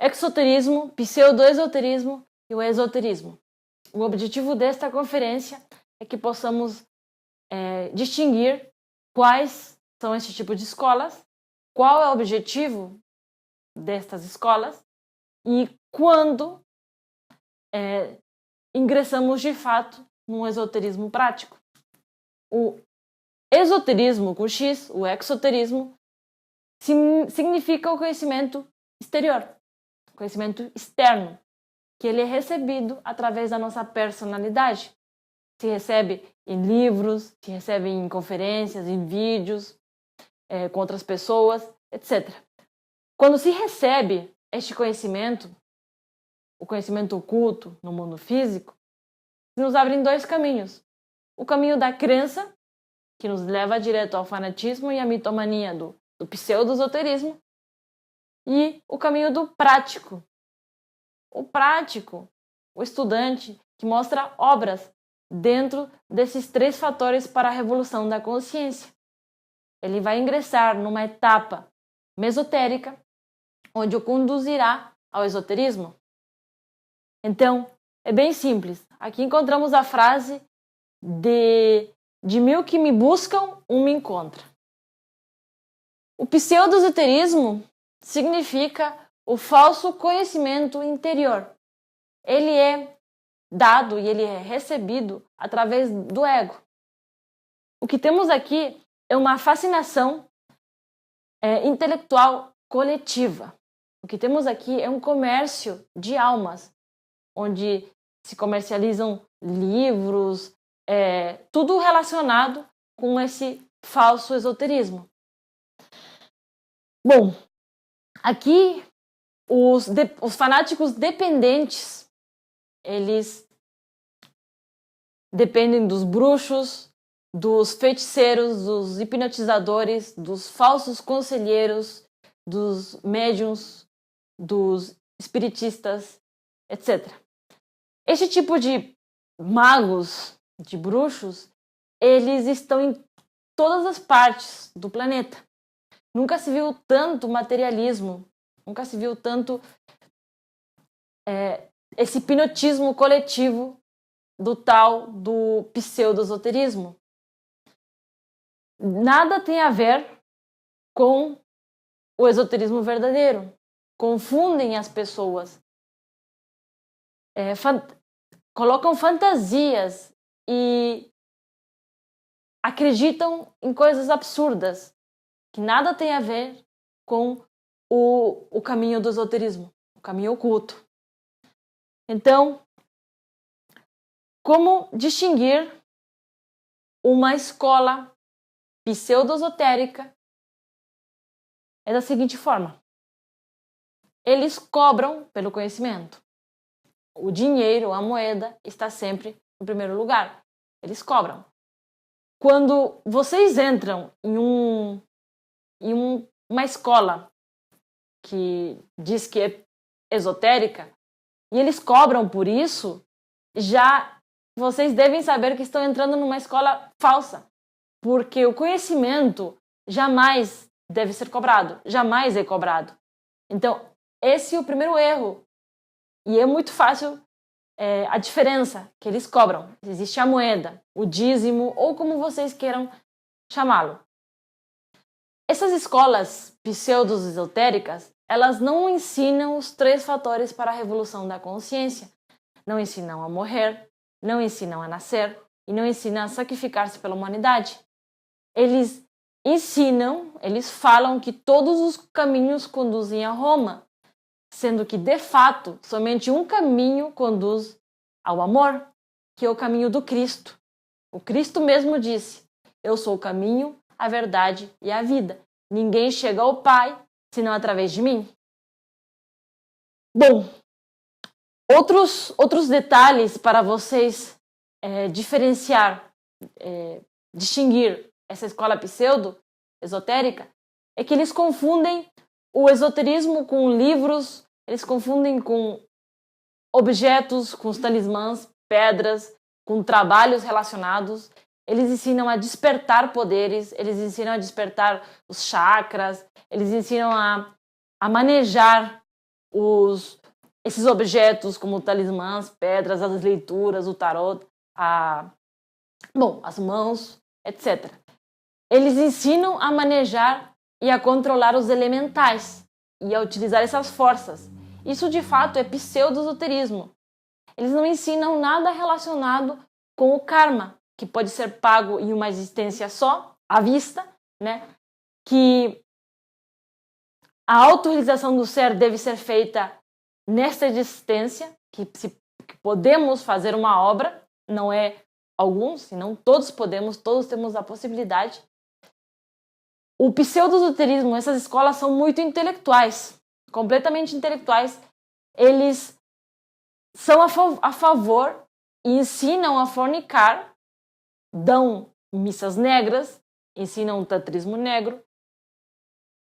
exoterismo, pseudo-esoterismo e o esoterismo. O objetivo desta conferência é que possamos distinguir quais são esses tipos de escolas, qual é o objetivo destas escolas e quando ingressamos de fato num esoterismo prático. O esoterismo com X, o exoterismo, significa o conhecimento exterior, conhecimento externo, que ele é recebido através da nossa personalidade. Se recebe em livros, se recebe em conferências, em vídeos, com outras pessoas, etc. Quando se recebe este conhecimento, o conhecimento oculto no mundo físico, nos abrem dois caminhos. O caminho da crença, que nos leva direto ao fanatismo e à mitomania do pseudo-esoterismo, e o caminho do prático. O prático, o estudante, que mostra obras dentro desses três fatores para a revolução da consciência. Ele vai ingressar numa etapa mesotérica, onde o conduzirá ao esoterismo. Então, é bem simples. Aqui encontramos a frase de mil que me buscam, um me encontra. O pseudo-esoterismo significa o falso conhecimento interior. Ele é dado e ele é recebido através do ego. O que temos aqui é uma fascinação intelectual coletiva. O que temos aqui é um comércio de almas, onde se comercializam livros, tudo relacionado com esse falso esoterismo. Bom, aqui os fanáticos dependentes, eles dependem dos bruxos, dos feiticeiros, dos hipnotizadores, dos falsos conselheiros, dos médiuns, dos espiritistas, etc. Este tipo de magos, de bruxos, eles estão em todas as partes do planeta. Nunca se viu tanto materialismo, nunca se viu tanto esse hipnotismo coletivo do pseudo-esoterismo. Nada tem a ver com o esoterismo verdadeiro. Confundem as pessoas. Colocam fantasias e acreditam em coisas absurdas que nada tem a ver com o caminho do esoterismo, o caminho oculto. Então, como distinguir uma escola pseudo-esotérica? É da seguinte forma: eles cobram pelo conhecimento. O dinheiro, a moeda, está sempre no primeiro lugar. Eles cobram. Quando vocês entram em uma escola que diz que é esotérica e eles cobram por isso, já vocês devem saber que estão entrando numa escola falsa, porque o conhecimento jamais deve ser cobrado, jamais é cobrado. Então, esse é o primeiro erro. E é muito fácil a diferença que eles cobram. Existe a moeda, o dízimo, ou como vocês queiram chamá-lo. Essas escolas pseudo-esotéricas, elas não ensinam os três fatores para a revolução da consciência. Não ensinam a morrer, não ensinam a nascer e não ensinam a sacrificar-se pela humanidade. Eles ensinam, eles falam que todos os caminhos conduzem a Roma, sendo que, de fato, somente um caminho conduz ao amor, que é o caminho do Cristo. O Cristo mesmo disse: eu sou o caminho, a verdade e a vida. Ninguém chega ao Pai senão através de mim. Bom, outros detalhes para vocês distinguir essa escola pseudo-esotérica é que eles confundem o esoterismo com livros, eles confundem com objetos, com os talismãs, pedras, com trabalhos relacionados. Eles ensinam a despertar poderes, eles ensinam a despertar os chakras, eles ensinam a manejar esses objetos como talismãs, pedras, as leituras, o tarot, as mãos, etc. Eles ensinam a manejar e a controlar os elementais e a utilizar essas forças. Isso de fato é pseudo-esoterismo. Eles não ensinam nada relacionado com o karma, que pode ser pago em uma existência só, à vista, né? Que a autorrealização do ser deve ser feita nesta existência, que podemos fazer uma obra, não é alguns, senão todos podemos, todos temos a possibilidade. O pseudo-esoterismo, essas escolas são muito intelectuais, completamente intelectuais. Eles são a favor e ensinam a fornicar, dão missas negras, ensinam o tantrismo negro.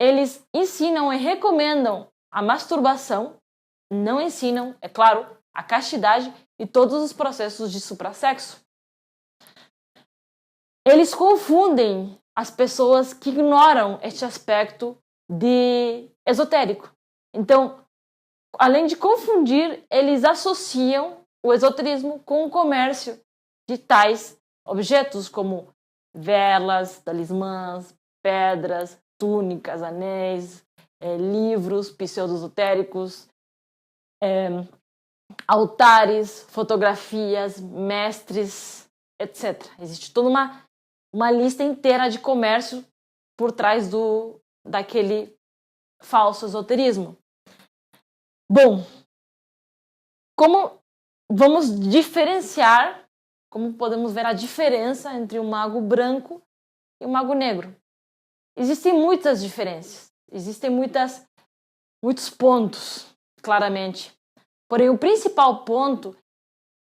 Eles ensinam e recomendam a masturbação, não ensinam, é claro, a castidade e todos os processos de suprassexo. Eles confundem as pessoas que ignoram este aspecto de esotérico. Então, além de confundir, eles associam o esoterismo com o comércio de tais objetos como velas, talismãs, pedras, túnicas, anéis, livros pseudo-esotéricos, altares, fotografias, mestres, etc. Existe toda uma lista inteira de comércio por trás daquele falso esoterismo. Bom, como vamos diferenciar, como podemos ver a diferença entre o mago branco e o mago negro? Existem muitas diferenças, existem muitos pontos, claramente. Porém, o principal ponto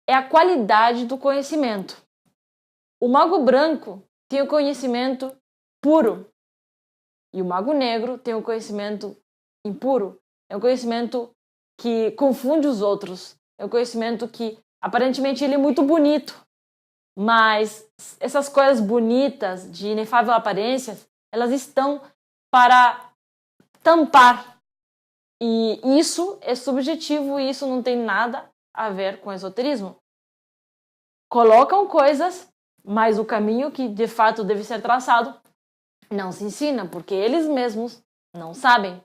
é a qualidade do conhecimento. O mago branco tem o conhecimento puro e o mago negro tem o conhecimento impuro. É um conhecimento que confunde os outros. É um conhecimento que, aparentemente, ele é muito bonito, mas essas coisas bonitas, de inefável aparência, elas estão para tampar. E isso é subjetivo e isso não tem nada a ver com esoterismo. Colocam coisas, mas o caminho que de fato deve ser traçado não se ensina, porque eles mesmos não sabem.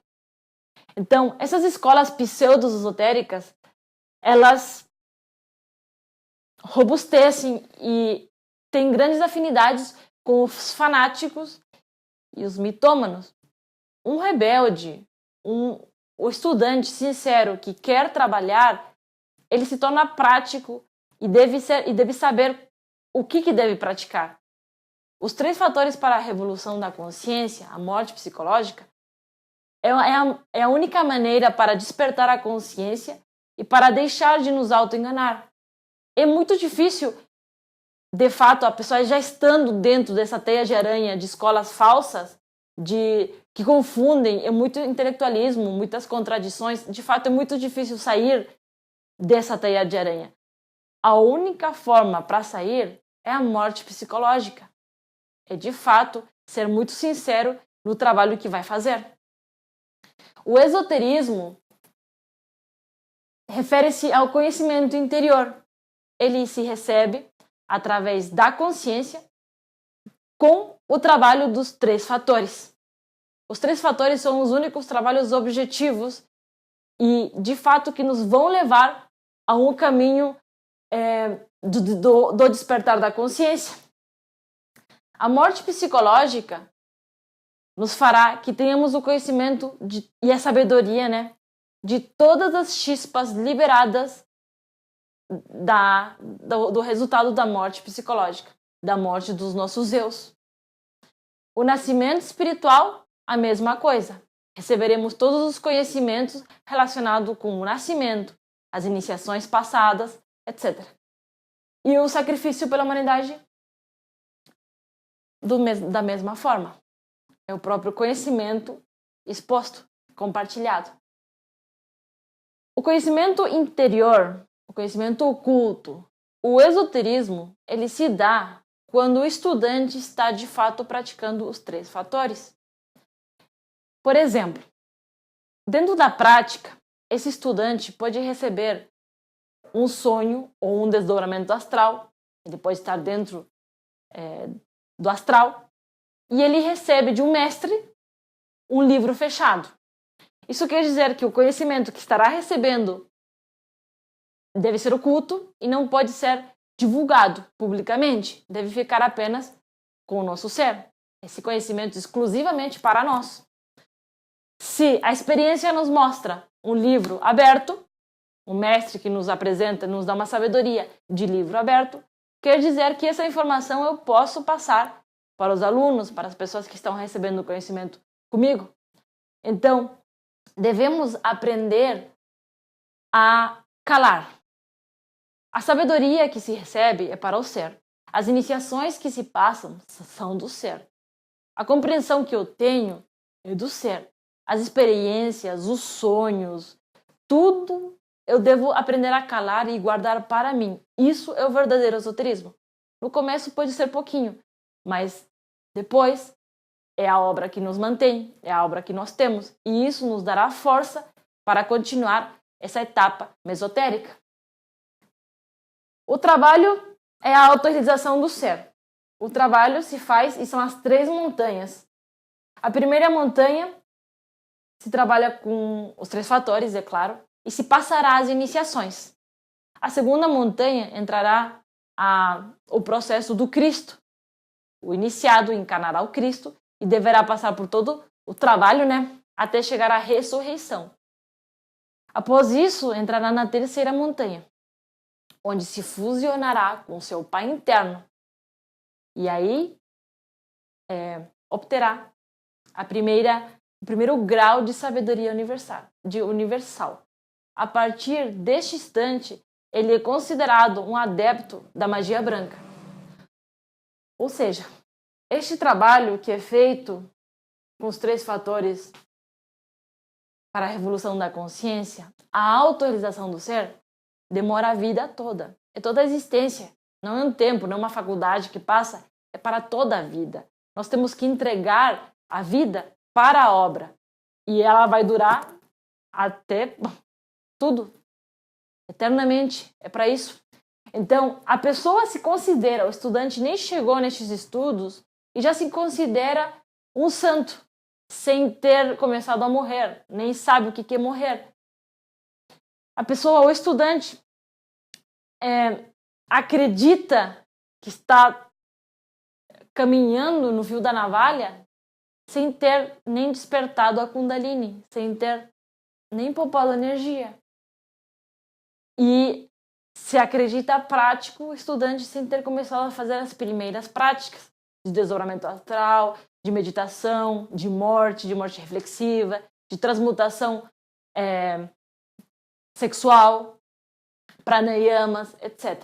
Então, essas escolas pseudo-esotéricas, elas robustecem e têm grandes afinidades com os fanáticos e os mitômanos. Um rebelde, o estudante sincero que quer trabalhar, ele se torna prático e deve saber o que deve praticar. Os 3 fatores para a revolução da consciência, a morte psicológica, é a única maneira para despertar a consciência e para deixar de nos auto-enganar. É muito difícil, de fato, a pessoa já estando dentro dessa teia de aranha de escolas falsas, que confundem, é muito intelectualismo, muitas contradições. De fato, é muito difícil sair dessa teia de aranha. A única forma para sair é a morte psicológica. É, de fato, ser muito sincero no trabalho que vai fazer. O esoterismo refere-se ao conhecimento interior. Ele se recebe através da consciência com o trabalho dos 3 fatores. Os 3 fatores são os únicos trabalhos objetivos e, de fato, que nos vão levar a um caminho do despertar da consciência. A morte psicológica nos fará que tenhamos o conhecimento e a sabedoria, né, de todas as chispas liberadas do resultado da morte psicológica, da morte dos nossos eus. O nascimento espiritual, a mesma coisa. Receberemos todos os conhecimentos relacionados com o nascimento, as iniciações passadas, etc. E o sacrifício pela humanidade, da mesma forma. É o próprio conhecimento exposto, compartilhado. O conhecimento interior, o conhecimento oculto, o esoterismo, ele se dá quando o estudante está de fato praticando os 3 fatores. Por exemplo, dentro da prática, esse estudante pode receber um sonho ou um desdobramento astral, ele pode estar dentro do astral, e ele recebe de um mestre um livro fechado. Isso quer dizer que o conhecimento que estará recebendo deve ser oculto e não pode ser divulgado publicamente, deve ficar apenas com o nosso ser. Esse conhecimento exclusivamente para nós. Se a experiência nos mostra um livro aberto, um mestre que nos apresenta, nos dá uma sabedoria de livro aberto, quer dizer que essa informação eu posso passar para os alunos, para as pessoas que estão recebendo o conhecimento comigo. Então, devemos aprender a calar. A sabedoria que se recebe é para o ser. As iniciações que se passam são do ser. A compreensão que eu tenho é do ser. As experiências, os sonhos, tudo eu devo aprender a calar e guardar para mim. Isso é o verdadeiro esoterismo. No começo pode ser pouquinho, mas depois é a obra que nos mantém, é a obra que nós temos. E isso nos dará força para continuar essa etapa mesotérica. O trabalho é a autorização do ser. O trabalho se faz e são as 3 montanhas. A primeira montanha se trabalha com os 3 fatores, é claro, e se passará as iniciações. A segunda montanha entrará o processo do Cristo. O iniciado encarnará o Cristo e deverá passar por todo o trabalho, até chegar à ressurreição. Após isso, entrará na terceira montanha, onde se fusionará com seu Pai interno. E aí obterá o primeiro grau de sabedoria universal. A partir deste instante, ele é considerado um adepto da magia branca. Ou seja, este trabalho que é feito com os 3 fatores para a revolução da consciência, a autorização do ser, demora a vida toda. É toda a existência. Não é um tempo, não é uma faculdade que passa, é para toda a vida. Nós temos que entregar a vida para a obra. E ela vai durar até tudo, eternamente. É para isso. Então, a pessoa se considera, o estudante nem chegou nestes estudos e já se considera um santo, sem ter começado a morrer, nem sabe o que é morrer. A pessoa, o estudante, acredita que está caminhando no fio da navalha sem ter nem despertado a Kundalini, sem ter nem poupado energia. E se acredita prático, o estudante, sem ter começado a fazer as primeiras práticas de desdobramento astral, de meditação, de morte reflexiva, de transmutação sexual, pranayamas, etc.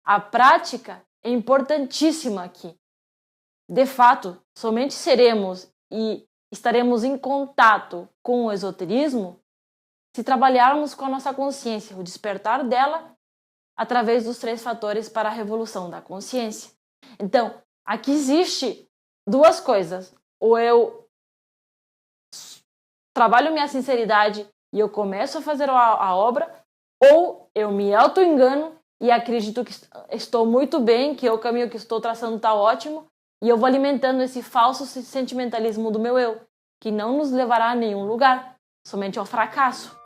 A prática é importantíssima aqui. De fato, somente seremos e estaremos em contato com o esoterismo se trabalharmos com a nossa consciência, o despertar dela através dos 3 fatores para a revolução da consciência. Então, aqui existe 2 coisas. Ou eu trabalho minha sinceridade e eu começo a fazer a obra, ou eu me auto-engano e acredito que estou muito bem, que o caminho que estou traçando está ótimo, e eu vou alimentando esse falso sentimentalismo do meu eu, que não nos levará a nenhum lugar, somente ao fracasso.